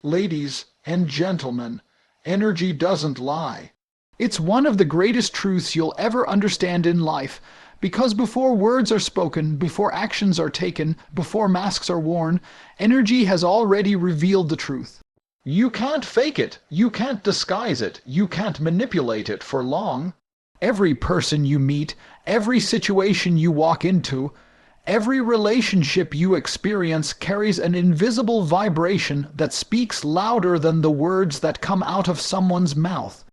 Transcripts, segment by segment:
Ladies and gentlemen, energy doesn't lie. It's one of the greatest truths you'll ever understand in life, because before words are spoken, before actions are taken, before masks are worn, energy has already revealed the truth. You can't fake it, you can't disguise it, you can't manipulate it for long. Every person you meet, every situation you walk into, every relationship you experience carries an invisible vibration that speaks louder than the words that come out of someone's mouth.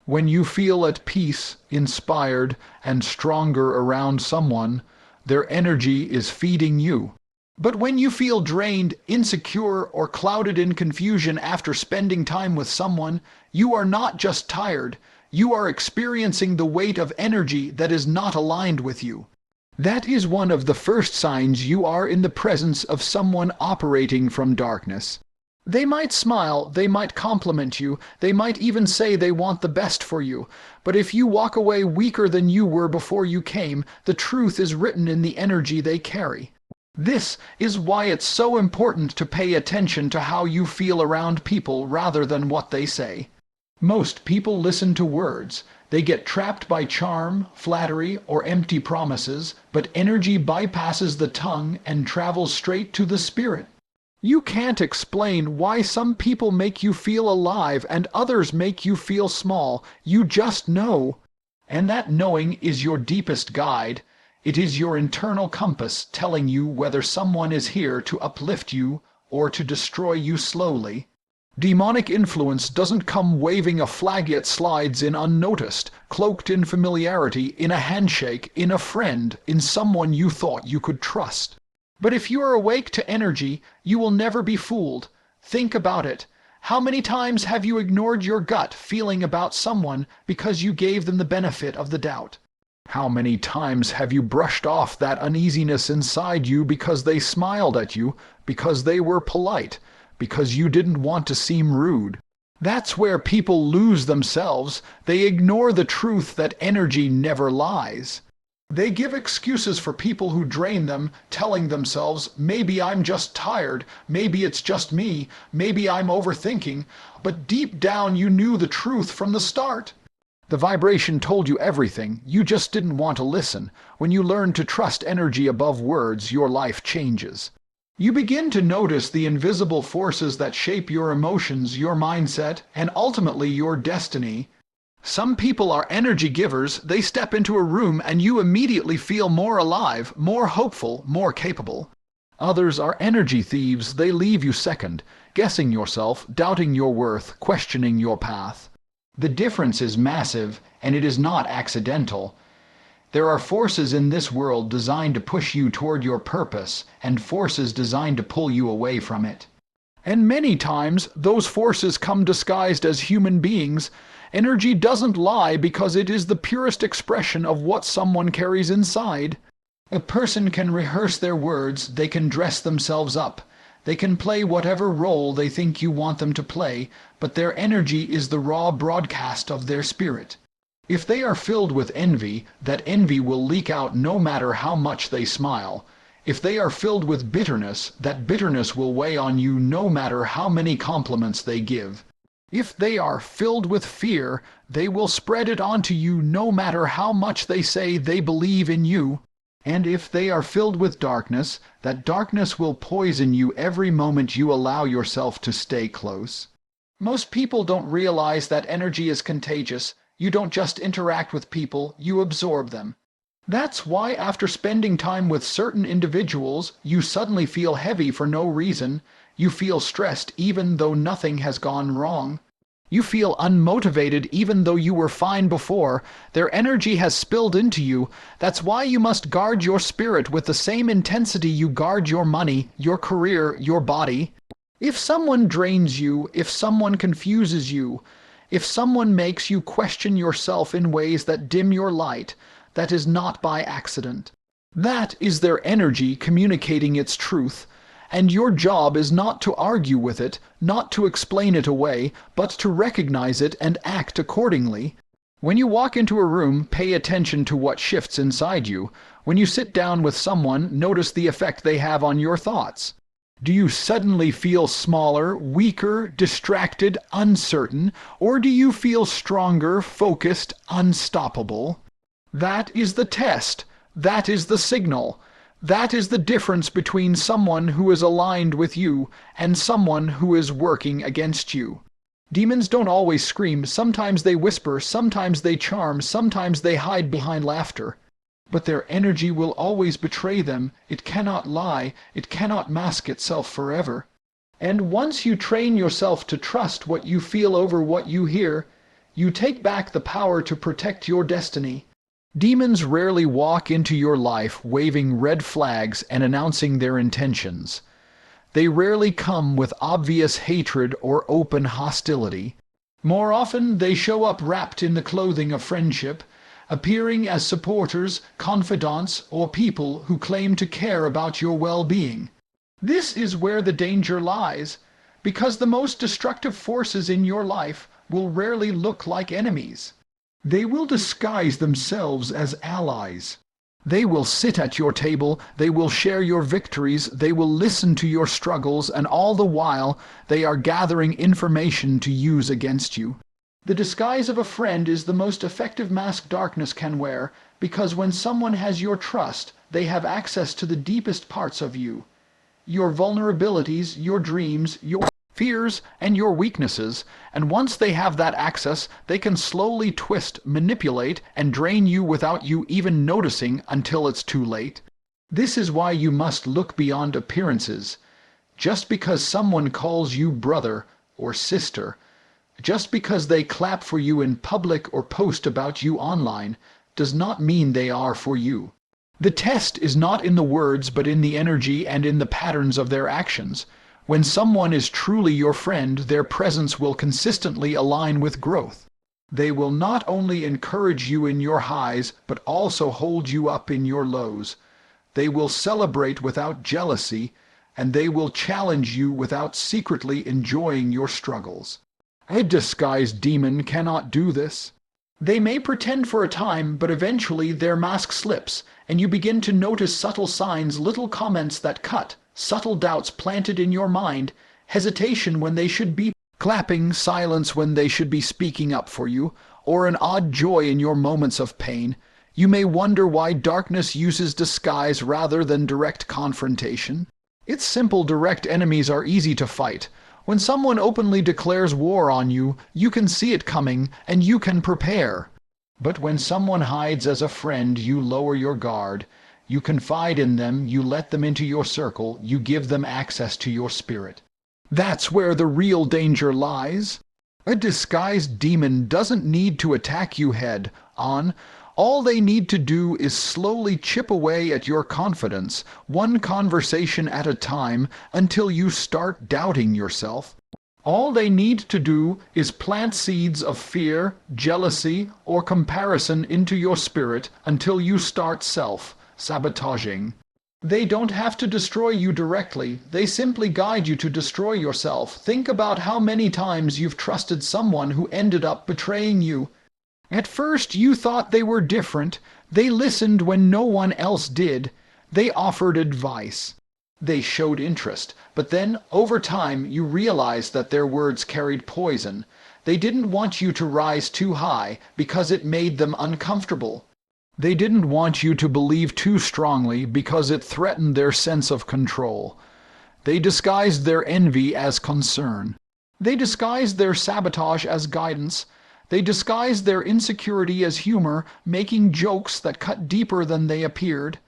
When you feel at peace, inspired, and stronger around someone, their energy is feeding you. But when you feel drained, insecure, or clouded in confusion after spending time with someone, you are not just tired, you are experiencing the weight of energy that is not aligned with you. That is one of the first signs you are in the presence of someone operating from darkness. They might smile, they might compliment you, they might even say they want the best for you, but if you walk away weaker than you were before you came, the truth is written in the energy they carry. This is why it's so important to pay attention to how you feel around people rather than what they say. Most people listen to words. They get trapped by charm, flattery, or empty promises, but energy bypasses the tongue and travels straight to the spirit. You can't explain why some people make you feel alive and others make you feel small. You just know. And that knowing is your deepest guide. It is your internal compass telling you whether someone is here to uplift you or to destroy you slowly. Demonic influence doesn't come waving a flag yet slides in unnoticed, cloaked in familiarity, in a handshake, in a friend, in someone you thought you could trust. But if you are awake to energy, you will never be fooled. Think about it. How many times have you ignored your gut feeling about someone because you gave them the benefit of the doubt? How many times have you brushed off that uneasiness inside you because they smiled at you, because they were polite, because you didn't want to seem rude? That's where people lose themselves. They ignore the truth that energy never lies. They give excuses for people who drain them, telling themselves, maybe I'm just tired, maybe it's just me, maybe I'm overthinking, but deep down you knew the truth from the start. The vibration told you everything, you just didn't want to listen. When you learn to trust energy above words, your life changes. You begin to notice the invisible forces that shape your emotions, your mindset, and ultimately your destiny. Some people are energy givers. They step into a room and you immediately feel more alive, more hopeful, more capable. Others are energy thieves. They leave you second, guessing yourself, doubting your worth, questioning your path. The difference is massive, and it is not accidental. There are forces in this world designed to push you toward your purpose, and forces designed to pull you away from it. And many times, those forces come disguised as human beings. Energy doesn't lie because it is the purest expression of what someone carries inside. A person can rehearse their words, they can dress themselves up, they can play whatever role they think you want them to play, but their energy is the raw broadcast of their spirit. If they are filled with envy, that envy will leak out no matter how much they smile. If they are filled with bitterness, that bitterness will weigh on you no matter how many compliments they give. If they are filled with fear, they will spread it onto you no matter how much they say they believe in you. And if they are filled with darkness, that darkness will poison you every moment you allow yourself to stay close. Most people don't realize that energy is contagious. You don't just interact with people, you absorb them. That's why after spending time with certain individuals, you suddenly feel heavy for no reason. You feel stressed even though nothing has gone wrong. You feel unmotivated even though you were fine before. Their energy has spilled into you. That's why you must guard your spirit with the same intensity you guard your money, your career, your body. If someone drains you, if someone confuses you, if someone makes you question yourself in ways that dim your light, that is not by accident. That is their energy communicating its truth. And your job is not to argue with it, not to explain it away, but to recognize it and act accordingly. When you walk into a room, pay attention to what shifts inside you. When you sit down with someone, notice the effect they have on your thoughts. Do you suddenly feel smaller, weaker, distracted, uncertain, or do you feel stronger, focused, unstoppable? That is the test. That is the signal. That is the difference between someone who is aligned with you and someone who is working against you. Demons don't always scream. Sometimes they whisper, sometimes they charm, sometimes they hide behind laughter. But their energy will always betray them. It cannot lie. It cannot mask itself forever. And once you train yourself to trust what you feel over what you hear, you take back the power to protect your destiny. Demons rarely walk into your life waving red flags and announcing their intentions. They rarely come with obvious hatred or open hostility. More often, they show up wrapped in the clothing of friendship, appearing as supporters, confidants, or people who claim to care about your well-being. This is where the danger lies, because the most destructive forces in your life will rarely look like enemies. They will disguise themselves as allies. They will sit at your table, they will share your victories, they will listen to your struggles, and all the while they are gathering information to use against you. The disguise of a friend is the most effective mask darkness can wear, because when someone has your trust, they have access to the deepest parts of you. Your vulnerabilities, your dreams, your fears, and your weaknesses, and once they have that access, they can slowly twist, manipulate, and drain you without you even noticing until it's too late. This is why you must look beyond appearances. Just because someone calls you brother or sister, just because they clap for you in public or post about you online, does not mean they are for you. The test is not in the words but in the energy and in the patterns of their actions. When someone is truly your friend, their presence will consistently align with growth. They will not only encourage you in your highs, but also hold you up in your lows. They will celebrate without jealousy, and they will challenge you without secretly enjoying your struggles. A disguised demon cannot do this. They may pretend for a time, but eventually their mask slips, and you begin to notice subtle signs, little comments that cut, subtle doubts planted in your mind, hesitation when they should be clapping, silence when they should be speaking up for you, or an odd joy in your moments of pain. You may wonder why darkness uses disguise rather than direct confrontation. Its simple, direct enemies are easy to fight. When someone openly declares war on you, you can see it coming and you can prepare. But when someone hides as a friend, you lower your guard. You confide in them, you let them into your circle, you give them access to your spirit. That's where the real danger lies. A disguised demon doesn't need to attack you head on. All they need to do is slowly chip away at your confidence, one conversation at a time, until you start doubting yourself. All they need to do is plant seeds of fear, jealousy, or comparison into your spirit until you start self-sabotaging. They don't have to destroy you directly. They simply guide you to destroy yourself. Think about how many times you've trusted someone who ended up betraying you. At first you thought they were different. They listened when no one else did. They offered advice. They showed interest. But then, over time, you realized that their words carried poison. They didn't want you to rise too high because it made them uncomfortable. They didn't want you to believe too strongly because it threatened their sense of control. They disguised their envy as concern. They disguised their sabotage as guidance. They disguised their insecurity as humor, making jokes that cut deeper than they appeared.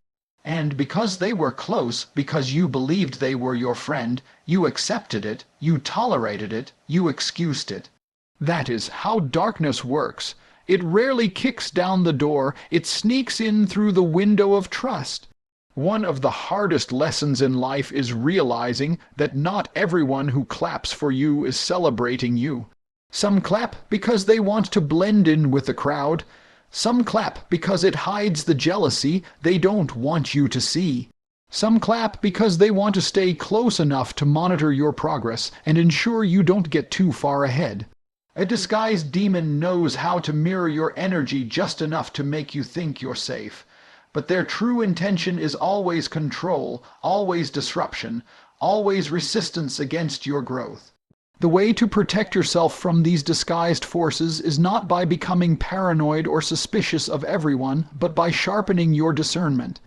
And because they were close, because you believed they were your friend, you accepted it, you tolerated it, you excused it. That is how darkness works. It rarely kicks down the door, it sneaks in through the window of trust. One of the hardest lessons in life is realizing that not everyone who claps for you is celebrating you. Some clap because they want to blend in with the crowd. Some clap because it hides the jealousy they don't want you to see. Some clap because they want to stay close enough to monitor your progress and ensure you don't get too far ahead. A disguised demon knows how to mirror your energy just enough to make you think you're safe. But their true intention is always control, always disruption, always resistance against your growth. The way to protect yourself from these disguised forces is not by becoming paranoid or suspicious of everyone, but by sharpening your discernment.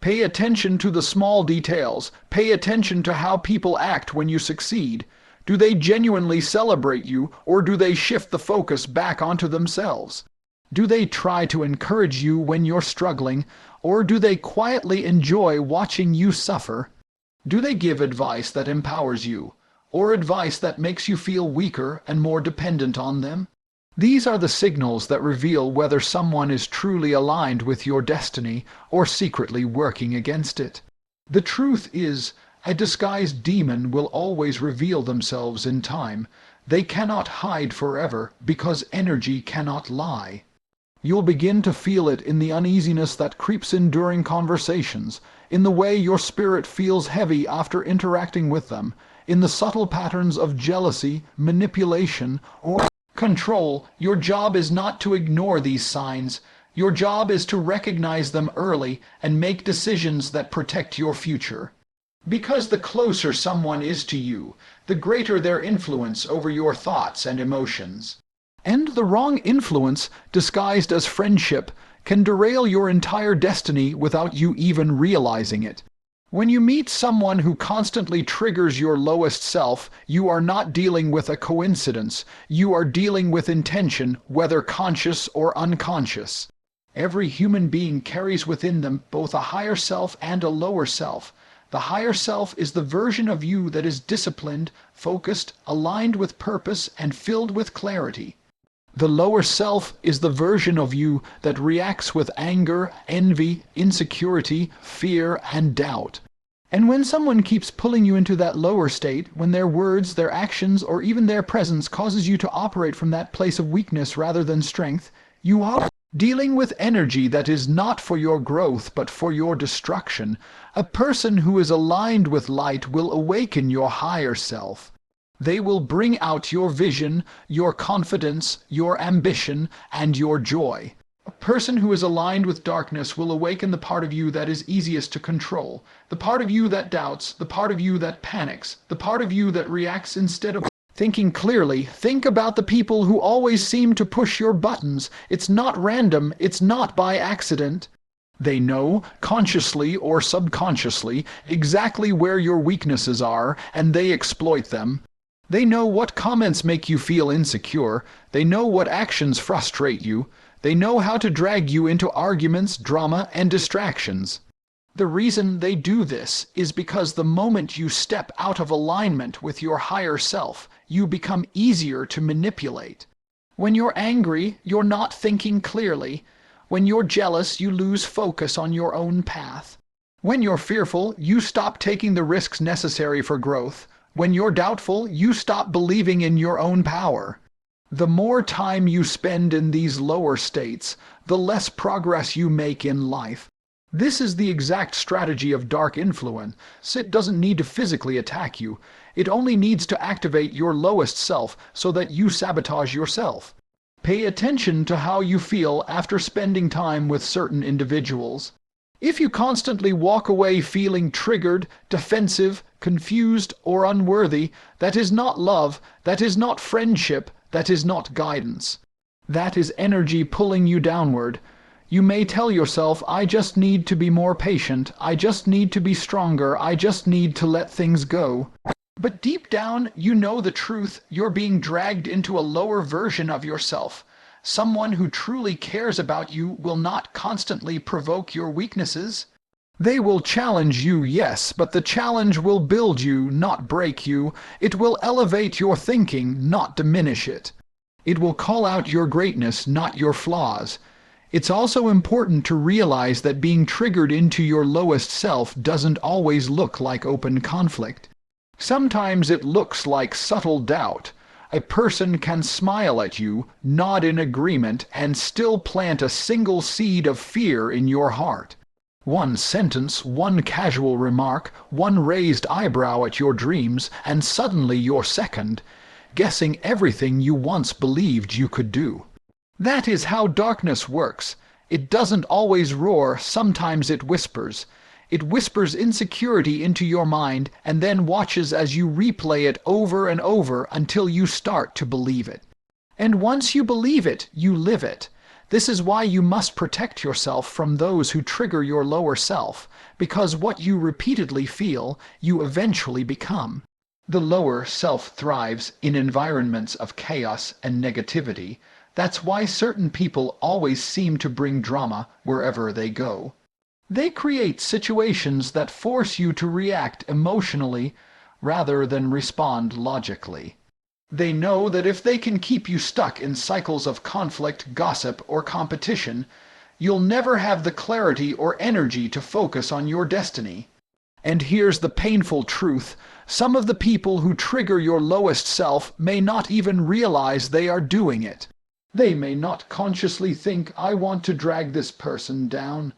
Pay attention to the small details. Pay attention to how people act when you succeed. Do they genuinely celebrate you, or do they shift the focus back onto themselves? Do they try to encourage you when you're struggling, or do they quietly enjoy watching you suffer? Do they give advice that empowers you, or advice that makes you feel weaker and more dependent on them? These are the signals that reveal whether someone is truly aligned with your destiny or secretly working against it. The truth is, a disguised demon will always reveal themselves in time. They cannot hide forever because energy cannot lie. You'll begin to feel it in the uneasiness that creeps in during conversations, in the way your spirit feels heavy after interacting with them, in the subtle patterns of jealousy, manipulation, or control. Your job is not to ignore these signs. Your job is to recognize them early and make decisions that protect your future. Because the closer someone is to you, the greater their influence over your thoughts and emotions. And the wrong influence, disguised as friendship, can derail your entire destiny without you even realizing it. When you meet someone who constantly triggers your lowest self, you are not dealing with a coincidence. You are dealing with intention, whether conscious or unconscious. Every human being carries within them both a higher self and a lower self. The higher self is the version of you that is disciplined, focused, aligned with purpose, and filled with clarity. The lower self is the version of you that reacts with anger, envy, insecurity, fear, and doubt. And when someone keeps pulling you into that lower state, when their words, their actions, or even their presence causes you to operate from that place of weakness rather than strength, you are dealing with energy that is not for your growth but for your destruction. A person who is aligned with light will awaken your higher self. They will bring out your vision, your confidence, your ambition, and your joy. A person who is aligned with darkness will awaken the part of you that is easiest to control, the part of you that doubts, the part of you that panics, the part of you that reacts instead of thinking clearly. Think about the people who always seem to push your buttons. It's not random, it's not by accident. They know, consciously or subconsciously, exactly where your weaknesses are, and they exploit them. They know what comments make you feel insecure. They know what actions frustrate you. They know how to drag you into arguments, drama, and distractions. The reason they do this is because the moment you step out of alignment with your higher self, you become easier to manipulate. When you're angry, you're not thinking clearly. When you're jealous, you lose focus on your own path. When you're fearful, you stop taking the risks necessary for growth. When you're doubtful, you stop believing in your own power. The more time you spend in these lower states, the less progress you make in life. This is the exact strategy of dark influence. It doesn't need to physically attack you. It only needs to activate your lowest self so that you sabotage yourself. Pay attention to how you feel after spending time with certain individuals. If you constantly walk away feeling triggered, defensive, confused, or unworthy, that is not love, that is not friendship, that is not guidance. That is energy pulling you downward. You may tell yourself, I just need to be more patient, I just need to be stronger, I just need to let things go. But deep down, you know the truth. You're being dragged into a lower version of yourself. Someone who truly cares about you will not constantly provoke your weaknesses. They will challenge you, yes, but the challenge will build you, not break you. It will elevate your thinking, not diminish it. It will call out your greatness, not your flaws. It's also important to realize that being triggered into your lowest self doesn't always look like open conflict. Sometimes it looks like subtle doubt. A person can smile at you, nod in agreement, and still plant a single seed of fear in your heart. One sentence, one casual remark, one raised eyebrow at your dreams, and suddenly you're second, guessing everything you once believed you could do. That is how darkness works. It doesn't always roar, sometimes it whispers. It whispers insecurity into your mind and then watches as you replay it over and over until you start to believe it. And once you believe it, you live it. This is why you must protect yourself from those who trigger your lower self, because what you repeatedly feel, you eventually become. The lower self thrives in environments of chaos and negativity. That's why certain people always seem to bring drama wherever they go. They create situations that force you to react emotionally rather than respond logically. They know that if they can keep you stuck in cycles of conflict, gossip, or competition, you'll never have the clarity or energy to focus on your destiny. And here's the painful truth. Some of the people who trigger your lowest self may not even realize they are doing it. They may not consciously think, "I want to drag this person down."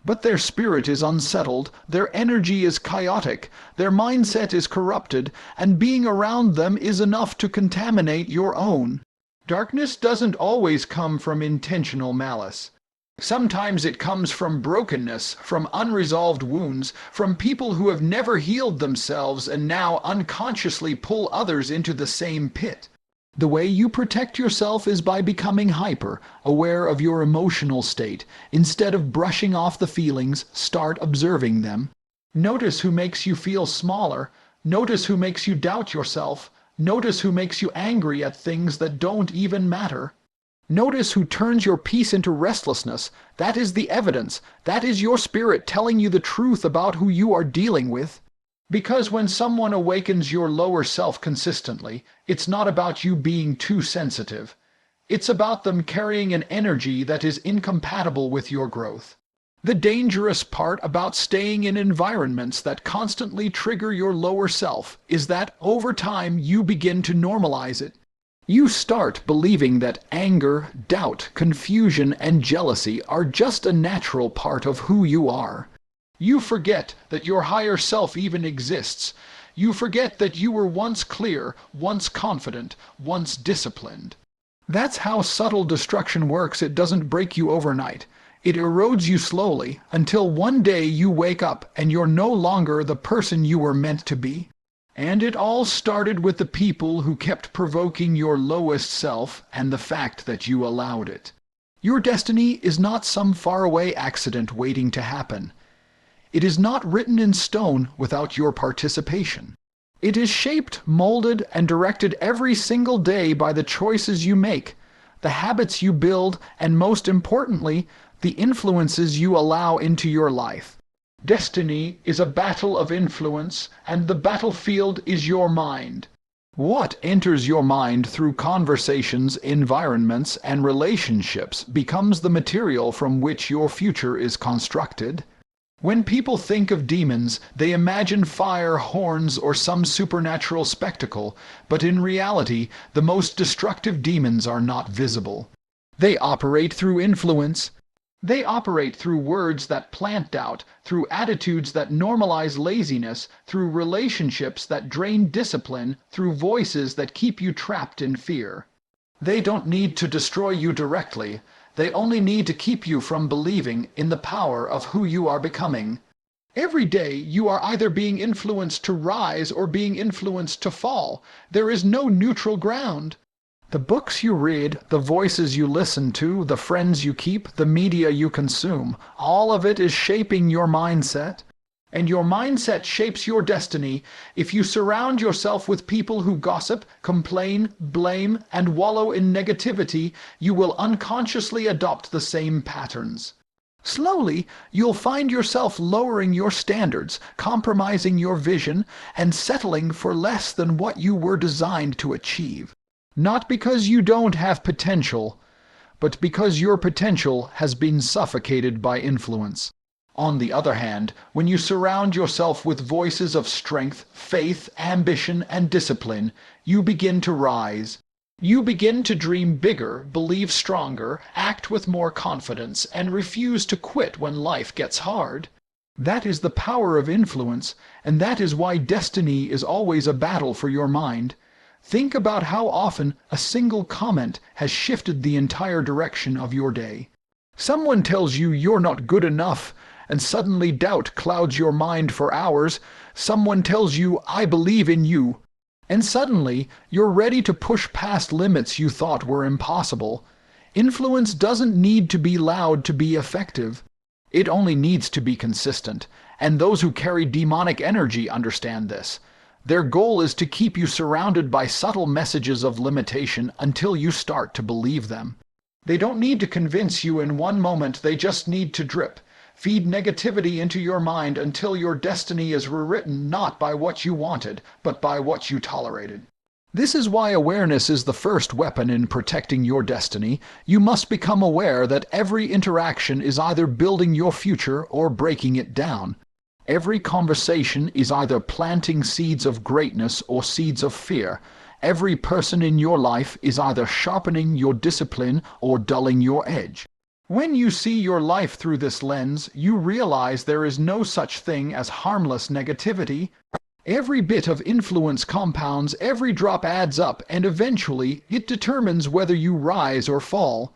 But their spirit is unsettled, their energy is chaotic, their mindset is corrupted, and being around them is enough to contaminate your own. Darkness doesn't always come from intentional malice. Sometimes it comes from brokenness, from unresolved wounds, from people who have never healed themselves and now unconsciously pull others into the same pit. The way you protect yourself is by becoming hyper, aware of your emotional state. Instead of brushing off the feelings, start observing them. Notice who makes you feel smaller. Notice who makes you doubt yourself. Notice who makes you angry at things that don't even matter. Notice who turns your peace into restlessness. That is the evidence. That is your spirit telling you the truth about who you are dealing with. Because when someone awakens your lower self consistently, it's not about you being too sensitive. It's about them carrying an energy that is incompatible with your growth. The dangerous part about staying in environments that constantly trigger your lower self is that over time you begin to normalize it. You start believing that anger, doubt, confusion, and jealousy are just a natural part of who you are. You forget that your higher self even exists. You forget that you were once clear, once confident, once disciplined. That's how subtle destruction works. It doesn't break you overnight. It erodes you slowly until one day you wake up and you're no longer the person you were meant to be. And it all started with the people who kept provoking your lowest self and the fact that you allowed it. Your destiny is not some faraway accident waiting to happen. It is not written in stone without your participation. It is shaped, molded, and directed every single day by the choices you make, the habits you build, and most importantly, the influences you allow into your life. Destiny is a battle of influence, and the battlefield is your mind. What enters your mind through conversations, environments, and relationships becomes the material from which your future is constructed. When people think of demons, they imagine fire, horns, or some supernatural spectacle, but in reality, the most destructive demons are not visible. They operate through influence. They operate through words that plant doubt, through attitudes that normalize laziness, through relationships that drain discipline, through voices that keep you trapped in fear. They don't need to destroy you directly. They only need to keep you from believing in the power of who you are becoming. Every day you are either being influenced to rise or being influenced to fall. There is no neutral ground. The books you read, the voices you listen to, the friends you keep, the media you consume, all of it is shaping your mindset. And your mindset shapes your destiny. If you surround yourself with people who gossip, complain, blame, and wallow in negativity, you will unconsciously adopt the same patterns. Slowly, you'll find yourself lowering your standards, compromising your vision, and settling for less than what you were designed to achieve. Not because you don't have potential, but because your potential has been suffocated by influence. On the other hand, when you surround yourself with voices of strength, faith, ambition, and discipline, you begin to rise. You begin to dream bigger, believe stronger, act with more confidence, and refuse to quit when life gets hard. That is the power of influence, and that is why destiny is always a battle for your mind. Think about how often a single comment has shifted the entire direction of your day. Someone tells you you're not good enough, and suddenly doubt clouds your mind for hours. Someone tells you, "I believe in you." And suddenly, you're ready to push past limits you thought were impossible. Influence doesn't need to be loud to be effective. It only needs to be consistent. And those who carry demonic energy understand this. Their goal is to keep you surrounded by subtle messages of limitation until you start to believe them. They don't need to convince you in one moment, they just need to drip. Feed negativity into your mind until your destiny is rewritten not by what you wanted, but by what you tolerated. This is why awareness is the first weapon in protecting your destiny. You must become aware that every interaction is either building your future or breaking it down. Every conversation is either planting seeds of greatness or seeds of fear. Every person in your life is either sharpening your discipline or dulling your edge. When you see your life through this lens, you realize there is no such thing as harmless negativity. Every bit of influence compounds, every drop adds up, and eventually it determines whether you rise or fall.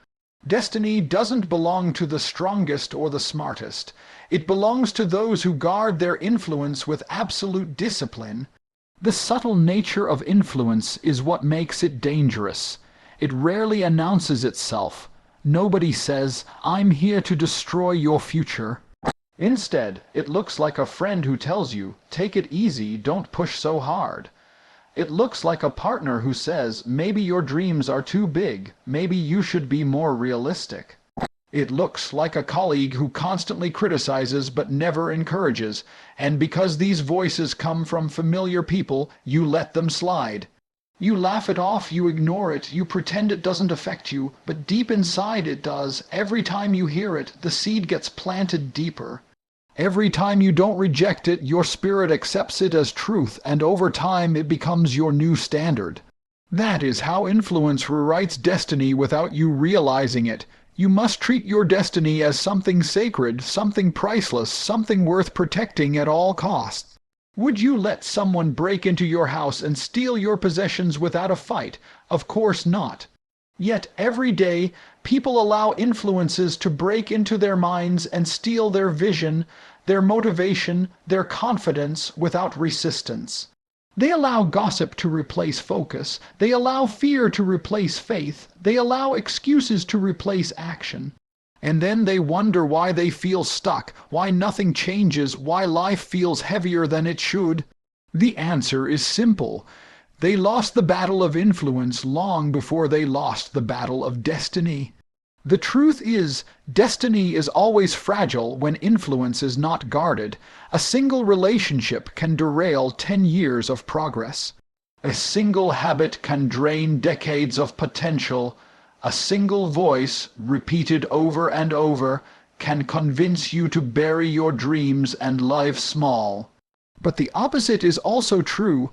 Destiny doesn't belong to the strongest or the smartest. It belongs to those who guard their influence with absolute discipline. The subtle nature of influence is what makes it dangerous. It rarely announces itself. Nobody says, "I'm here to destroy your future." Instead, it looks like a friend who tells you, "Take it easy, don't push so hard." It looks like a partner who says, "Maybe your dreams are too big, maybe you should be more realistic." It looks like a colleague who constantly criticizes but never encourages, and because these voices come from familiar people, you let them slide. You laugh it off, you ignore it, you pretend it doesn't affect you, but deep inside it does. Every time you hear it, the seed gets planted deeper. Every time you don't reject it, your spirit accepts it as truth, and over time it becomes your new standard. That is how influence rewrites destiny without you realizing it. You must treat your destiny as something sacred, something priceless, something worth protecting at all costs. Would you let someone break into your house and steal your possessions without a fight? Of course not. Yet every day, people allow influences to break into their minds and steal their vision, their motivation, their confidence without resistance. They allow gossip to replace focus. They allow fear to replace faith. They allow excuses to replace action. And then they wonder why they feel stuck, why nothing changes, why life feels heavier than it should. The answer is simple. They lost the battle of influence long before they lost the battle of destiny. The truth is, destiny is always fragile when influence is not guarded. A single relationship can derail 10 years of progress. A single habit can drain decades of potential. A single voice, repeated over and over, can convince you to bury your dreams and live small. But the opposite is also true.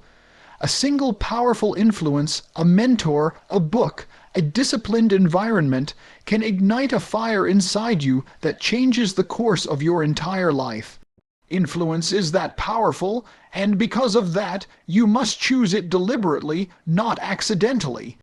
A single powerful influence, a mentor, a book, a disciplined environment can ignite a fire inside you that changes the course of your entire life. Influence is that powerful, and because of that, you must choose it deliberately, not accidentally.